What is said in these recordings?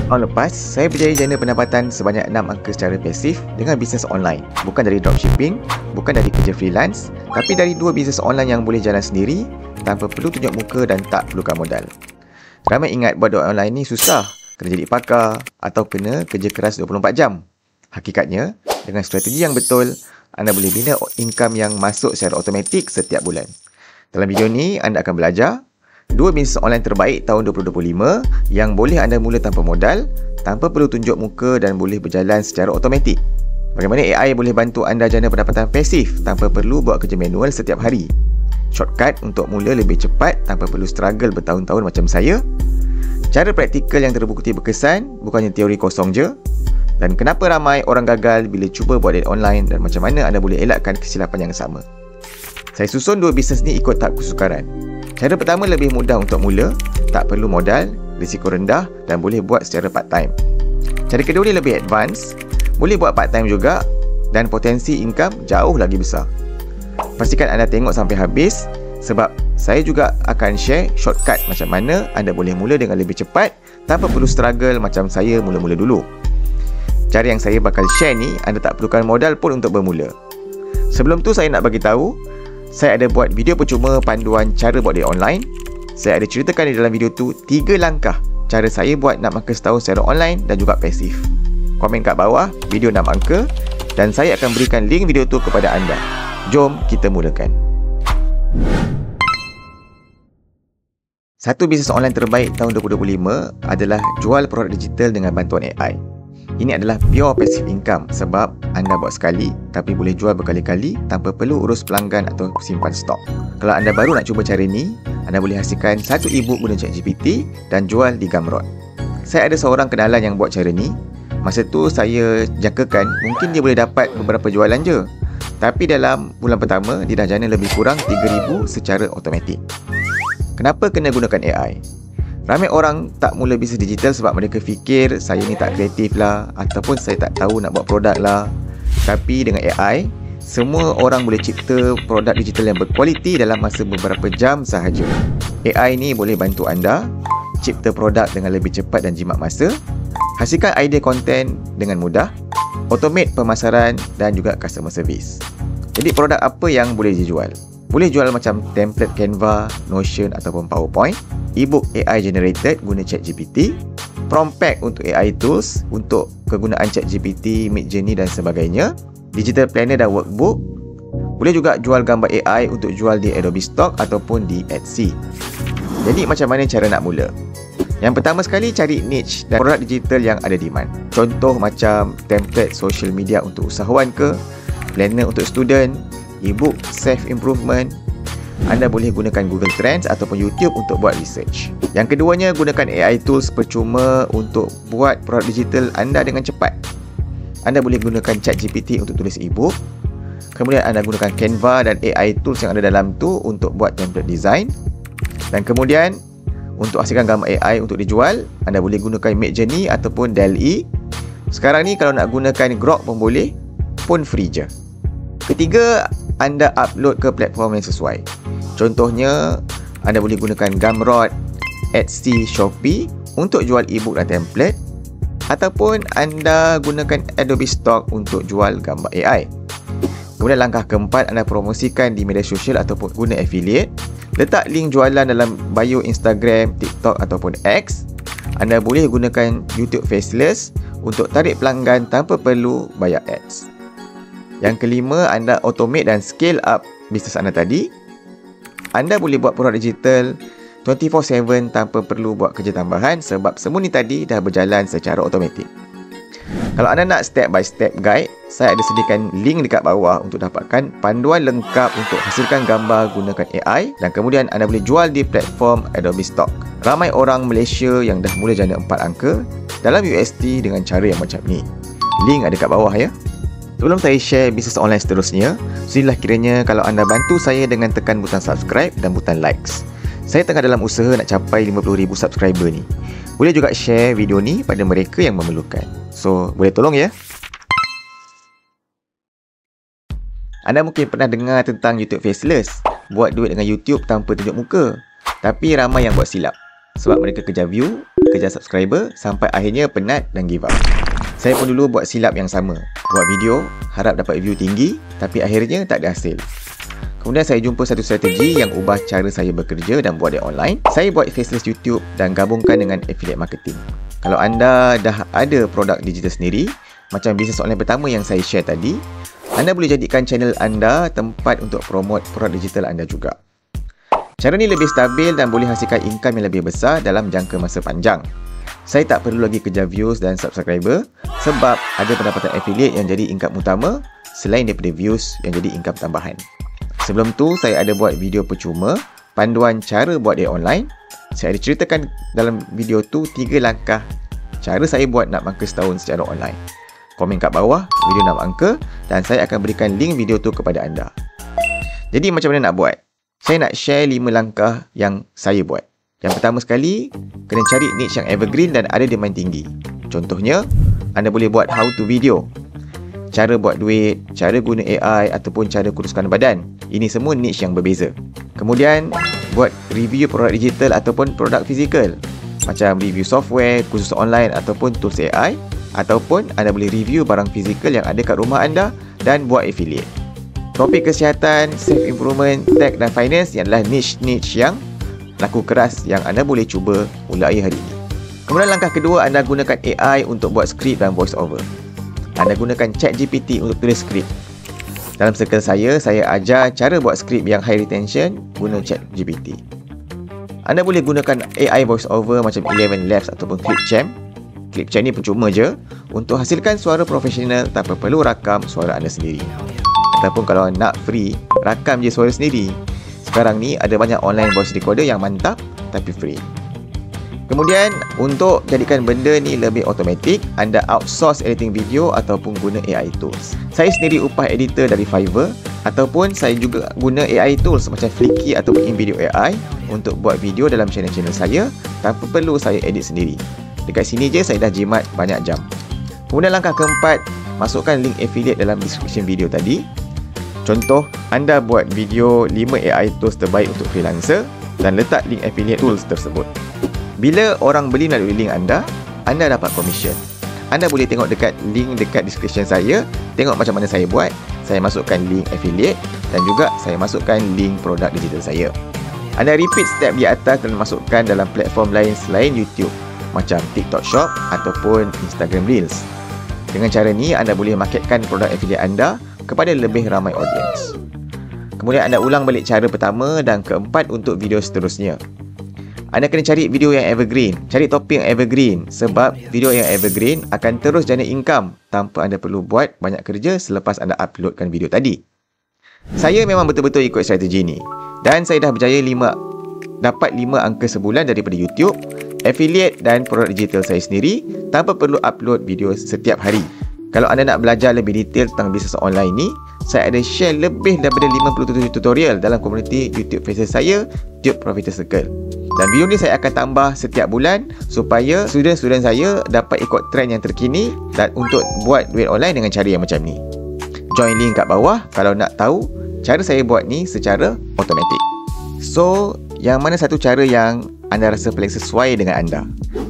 Tahun lepas, saya berjaya jana pendapatan sebanyak 6 angka secara pasif dengan bisnes online. Bukan dari dropshipping, bukan dari kerja freelance, tapi dari 2 bisnes online yang boleh jalan sendiri tanpa perlu tunjuk muka dan tak perlukan modal. Ramai ingat buat duit online ni susah, kena jadi pakar atau kena kerja keras 24 jam. Hakikatnya, dengan strategi yang betul, anda boleh bina income yang masuk secara automatik setiap bulan. Dalam video ni, anda akan belajar 2 bisnes online terbaik tahun 2025 yang boleh anda mula tanpa modal, tanpa perlu tunjuk muka dan boleh berjalan secara automatik. Bagaimana AI boleh bantu anda jana pendapatan pasif tanpa perlu buat kerja manual setiap hari. Shortcut untuk mula lebih cepat tanpa perlu struggle bertahun-tahun macam saya. Cara praktikal yang terbukti berkesan, bukannya teori kosong je. Dan kenapa ramai orang gagal bila cuba buat duit online dan macam mana anda boleh elakkan kesilapan yang sama. Saya susun 2 bisnes ni ikut tahap kesukaran. Cara pertama lebih mudah untuk mula, tak perlu modal, risiko rendah dan boleh buat secara part-time. Cara kedua ni lebih advance, boleh buat part-time juga dan potensi income jauh lagi besar. Pastikan anda tengok sampai habis sebab saya juga akan share shortcut macam mana anda boleh mula dengan lebih cepat tanpa perlu struggle macam saya mula-mula dulu. Cara yang saya bakal share ni, anda tak perlukan modal pun untuk bermula. Sebelum tu saya nak bagi tahu, saya ada buat video percuma panduan cara buat duit online. Saya ada ceritakan di dalam video tu 3 langkah cara saya buat 6 angka setahun secara online dan juga pasif. Komen kat bawah video 6 angka dan saya akan berikan link video tu kepada anda. Jom kita mulakan. Satu bisnes online terbaik tahun 2025 adalah jual produk digital dengan bantuan AI. Ini adalah pure passive income sebab anda buat sekali tapi boleh jual berkali-kali tanpa perlu urus pelanggan atau simpan stok. Kalau anda baru nak cuba cara ni, anda boleh hasilkan 1 ebook guna ChatGPT dan jual di Gumroad. Saya ada seorang kenalan yang buat cara ni. Masa tu saya jangkakan mungkin dia boleh dapat beberapa jualan je. Tapi dalam bulan pertama, dia dah jana lebih kurang 3,000 secara automatik. Kenapa kena gunakan AI? Ramai orang tak mula bisnes digital sebab mereka fikir saya ni tak kreatif lah ataupun saya tak tahu nak buat produk lah. Tapi dengan AI, semua orang boleh cipta produk digital yang berkualiti dalam masa beberapa jam sahaja. AI ni boleh bantu anda cipta produk dengan lebih cepat dan jimat masa, hasilkan idea konten dengan mudah, automate pemasaran dan juga customer service. Jadi produk apa yang boleh dijual? Boleh jual macam template Canva, Notion ataupun PowerPoint, ebook AI generated guna ChatGPT, prompt pack untuk AI tools untuk kegunaan ChatGPT, Midjourney dan sebagainya, digital planner dan workbook. Boleh juga jual gambar AI untuk jual di Adobe Stock ataupun di Etsy. Jadi macam mana cara nak mula? Yang pertama sekali, cari niche dan produk digital yang ada demand. Contoh macam template social media untuk usahawan ke, planner untuk student, ebook self-improvement. Anda boleh gunakan Google Trends ataupun YouTube untuk buat research. Yang keduanya, gunakan AI tools percuma untuk buat produk digital anda dengan cepat. Anda boleh gunakan ChatGPT untuk tulis ebook. Kemudian anda gunakan Canva dan AI tools yang ada dalam tu untuk buat template design. Dan kemudian, untuk hasilkan gambar AI untuk dijual, anda boleh gunakan Midjourney ataupun DALL-E. Sekarang ni kalau nak gunakan Grok pun boleh, pun free je. Ketiga, anda upload ke platform yang sesuai. Contohnya, anda boleh gunakan Gumroad, Etsy, Shopee untuk jual ebook dan template, ataupun anda gunakan Adobe Stock untuk jual gambar AI. Kemudian langkah keempat, anda promosikan di media sosial ataupun guna affiliate. Letak link jualan dalam bio Instagram, TikTok ataupun X. Anda boleh gunakan YouTube Faceless untuk tarik pelanggan tanpa perlu bayar ads. Yang kelima, anda automate dan scale up bisnes anda tadi. Anda boleh buat produk digital 24/7 tanpa perlu buat kerja tambahan sebab semua ni tadi dah berjalan secara automatik. Kalau anda nak step by step guide, saya ada sediakan link dekat bawah untuk dapatkan panduan lengkap untuk hasilkan gambar gunakan AI dan kemudian anda boleh jual di platform Adobe Stock. Ramai orang Malaysia yang dah mula jana 4 angka dalam USD dengan cara yang macam ni. Link ada kat bawah ya. Sebelum saya share bisnes online seterusnya, sudilah kiranya kalau anda bantu saya dengan tekan butang subscribe dan butang likes. Saya tengah dalam usaha nak capai 50,000 subscriber ni. Boleh juga share video ni pada mereka yang memerlukan. So, boleh tolong ya. Anda mungkin pernah dengar tentang YouTube Faceless, buat duit dengan YouTube tanpa tunjuk muka. Tapi ramai yang buat silap. sebab mereka kejar view, kejar subscriber sampai akhirnya penat dan give up. Saya pun dulu buat silap yang sama. Buat video, harap dapat view tinggi tapi akhirnya tak ada hasil. Kemudian saya jumpa satu strategi yang ubah cara saya bekerja dan buat dia online. Saya buat faceless YouTube dan gabungkan dengan affiliate marketing. Kalau anda dah ada produk digital sendiri, macam bisnes online pertama yang saya share tadi, anda boleh jadikan channel anda tempat untuk promote produk digital anda juga. Cara ni lebih stabil dan boleh hasilkan income yang lebih besar dalam jangka masa panjang. Saya tak perlu lagi kejar views dan subscriber sebab ada pendapatan affiliate yang jadi income utama selain daripada views yang jadi income tambahan. Sebelum tu, saya ada buat video percuma, panduan cara buat dia online. Saya ada ceritakan dalam video tu 3 langkah cara saya buat nak mangka setahun secara online. Komen kat bawah video nak mangka dan saya akan berikan link video tu kepada anda. Jadi macam mana nak buat? Saya nak share 5 langkah yang saya buat. Yang pertama sekali, kena cari niche yang evergreen dan ada demand tinggi. Contohnya, anda boleh buat how to video, cara buat duit, cara guna AI ataupun cara kuruskan badan. Ini semua niche yang berbeza. Kemudian, buat review produk digital ataupun produk fizikal. Macam review software, kursus online ataupun tools AI. Ataupun anda boleh review barang fizikal yang ada kat rumah anda dan buat affiliate. Topik kesihatan, self-improvement, tech dan finance adalah niche-niche yang laku keras yang anda boleh cuba mulai hari ini. Kemudian langkah kedua, anda gunakan AI untuk buat skrip dan voice over. Anda gunakan ChatGPT untuk tulis skrip. Dalam circle saya ajar cara buat skrip yang high retention guna ChatGPT. Anda boleh gunakan AI voice over macam 11 Labs ataupun Clipchamp. Clipchamp ni percuma je untuk hasilkan suara profesional tanpa perlu rakam suara anda sendiri. Ataupun kalau nak free, rakam je suara sendiri. Sekarang ni ada banyak online voice recorder yang mantap tapi free. Kemudian untuk jadikan benda ni lebih automatik, anda outsource editing video ataupun guna AI tools. Saya sendiri upah editor dari Fiverr ataupun saya juga guna AI tools macam Flickr ataupun InVideo AI untuk buat video dalam channel-channel saya tanpa perlu saya edit sendiri. Dekat sini je saya dah jimat banyak jam. Kemudian langkah keempat, masukkan link affiliate dalam description video tadi. Contoh, anda buat video 5 AI tools terbaik untuk freelancer dan letak link affiliate tools tersebut. Bila orang beli melalui link anda dapat commission. Anda boleh tengok dekat link dekat description saya, tengok macam mana saya buat. Saya masukkan link affiliate dan juga saya masukkan link produk digital saya. Anda repeat step di atas dan masukkan dalam platform lain selain YouTube, macam TikTok Shop ataupun Instagram Reels. Dengan cara ni, anda boleh marketkan produk affiliate anda kepada lebih ramai audience. Kemudian anda ulang balik cara pertama dan keempat untuk video seterusnya. Anda kena cari video yang evergreen, cari topik yang evergreen sebab video yang evergreen akan terus jana income tanpa anda perlu buat banyak kerja selepas anda uploadkan video tadi. Saya memang betul-betul ikut strategi ni dan saya dah berjaya dapat 5 angka sebulan daripada YouTube, affiliate dan produk digital saya sendiri tanpa perlu upload video setiap hari. Kalau anda nak belajar lebih detail tentang bisnes online ni, saya ada share lebih daripada 57 tutorial dalam komuniti YouTube Faces saya, Tube Profiter Circle. Dan video ni saya akan tambah setiap bulan supaya student-student saya dapat ikut trend yang terkini dan untuk buat duit online dengan cara yang macam ni. Join link kat bawah kalau nak tahu cara saya buat ni secara automatik. So, yang mana satu cara yang anda rasa paling sesuai dengan anda?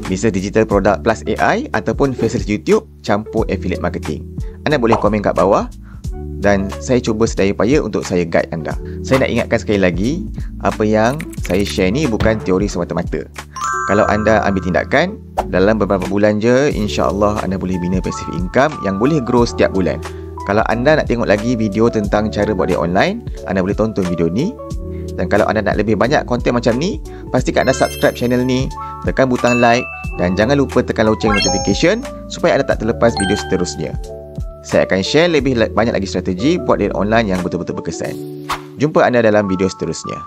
Bisnes digital produk plus AI ataupun faceless YouTube campur affiliate marketing? Anda boleh komen kat bawah dan saya cuba sedaya upaya untuk saya guide anda. Saya nak ingatkan sekali lagi, apa yang saya share ni bukan teori semata-mata. Kalau anda ambil tindakan, dalam beberapa bulan je, insya-Allah anda boleh bina passive income yang boleh grow setiap bulan. Kalau anda nak tengok lagi video tentang cara buat dia online, anda boleh tonton video ni. Dan kalau anda nak lebih banyak konten macam ni, pastikan anda subscribe channel ni, tekan butang like dan jangan lupa tekan loceng notification supaya anda tak terlepas video seterusnya. Saya akan share lebih banyak lagi strategi buat duit online yang betul-betul berkesan. Jumpa anda dalam video seterusnya.